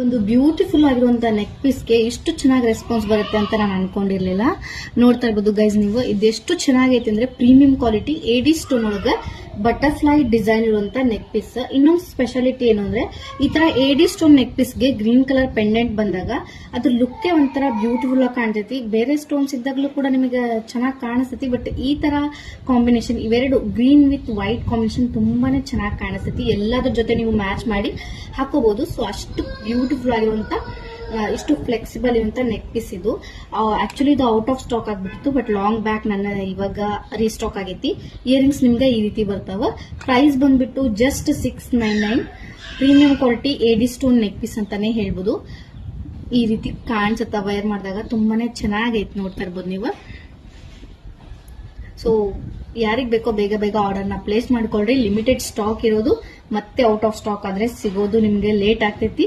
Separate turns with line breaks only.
ಒಂದು ಬ್ಯೂಟಿಫುಲ್ ಆಗಿರುವಂತಹ ನೆಕ್ ಪೀಸ್ಗೆ ಇಷ್ಟು ಚೆನ್ನಾಗಿ ರೆಸ್ಪಾನ್ಸ್ ಬರುತ್ತೆ ಅಂತ ನಾನು ಅನ್ಕೊಂಡಿರ್ಲಿಲ್ಲ. ನೋಡ್ತಾ ಇರ್ಬೋದು ಗೈಸ್ ನೀವು, ಇದೆಷ್ಟು ಚೆನ್ನಾಗೈತೆ ಅಂದ್ರೆ ಪ್ರೀಮಿಯಂ ಕ್ವಾಲಿಟಿ ಏಡಿ ಸ್ಟೋನ್ ಒಳಗೆ ಬಟರ್ಫ್ಲೈ ಡಿಸೈನ್ ಇರುವಂತ ನೆಕ್ ಪೀಸ್. ಇನ್ನೊಂದು ಸ್ಪೆಷಾಲಿಟಿ ಏನು ಅಂದ್ರೆ ಈ ತರ ಏಡಿ ಸ್ಟೋನ್ ನೆಕ್ ಪೀಸ್ಗೆ ಗ್ರೀನ್ ಕಲರ್ ಪೆಂಡೆಂಟ್ ಬಂದಾಗ ಅದ್ರ ಲುಕ್ ಒಂಥರ ಬ್ಯೂಟಿಫುಲ್ ಆಗಿ ಕಾಣ್ತೈತಿ. ಬೇರೆ ಸ್ಟೋನ್ಸ್ ಇದ್ದಾಗಲೂ ಕೂಡ ನಿಮಗೆ ಚೆನ್ನಾಗಿ ಕಾಣಿಸ್ತೈತಿ, ಬಟ್ ಈ ತರ ಕಾಂಬಿನೇಷನ್ ಇವೆರಡು ಗ್ರೀನ್ ವಿತ್ ವೈಟ್ ಕಾಂಬಿನೇಷನ್ ತುಂಬಾನೇ ಚೆನ್ನಾಗಿ ಕಾಣಿಸ್ತೈತಿ. ಎಲ್ಲದ್ರ ಜೊತೆ ನೀವು ಮ್ಯಾಚ್ ಮಾಡಿ ಹಾಕೋಬಹುದು. ಸೊ ಅಷ್ಟು ಬ್ಯೂಟಿಫುಲ್ ಆಗಿರುವಂತ ಇಷ್ಟು ಫ್ಲೆಕ್ಸಿಬಲ್ ಇರುವಂತ ನೆಕ್ ಪೀಸ್ ಇದು. ಆಕ್ಚುಲಿ ಇದು ಔಟ್ ಆಫ್ ಸ್ಟಾಕ್ ಆಗ್ಬಿಟ್ಟಿತ್ತು, ಬಟ್ ಲಾಂಗ್ ಬ್ಯಾಕ್ ನನ್ನ ಇವಾಗ ರೀಸ್ಟಾಕ್ ಆಗೈತಿ. ಇಯರಿಂಗ್ಸ್ ನಿಮ್ಗೆ ಈ ರೀತಿ ಬರ್ತಾವ. ಪ್ರೈಸ್ ಬಂದ್ಬಿಟ್ಟು just 699. Premium quality AD stone neck piece ಅಂತಾನೆ ಹೇಳ್ಬೋದು. ಈ ರೀತಿ ಕಾಣಿಸುತ್ತಾ ವೇರ್ ಮಾಡಿದಾಗ ತುಂಬಾನೇ ಚೆನ್ನಾಗೈತಿ. ನೋಡ್ತಾ ಇರ್ಬೋದು ನೀವು. ಸೊ ಯಾರಿಗ್ ಬೇಕೋ ಬೇಗ ಬೇಗ ಆರ್ಡರ್ನ ಪ್ಲೇಸ್ ಮಾಡ್ಕೊಳ್ರಿ. ಲಿಮಿಟೆಡ್ ಸ್ಟಾಕ್ ಇರೋದು, ಮತ್ತೆ ಔಟ್ ಆಫ್ ಸ್ಟಾಕ್ ಆದ್ರೆ ಸಿಗೋದು ನಿಮ್ಗೆ ಲೇಟ್ ಆಗ್ತೈತಿ.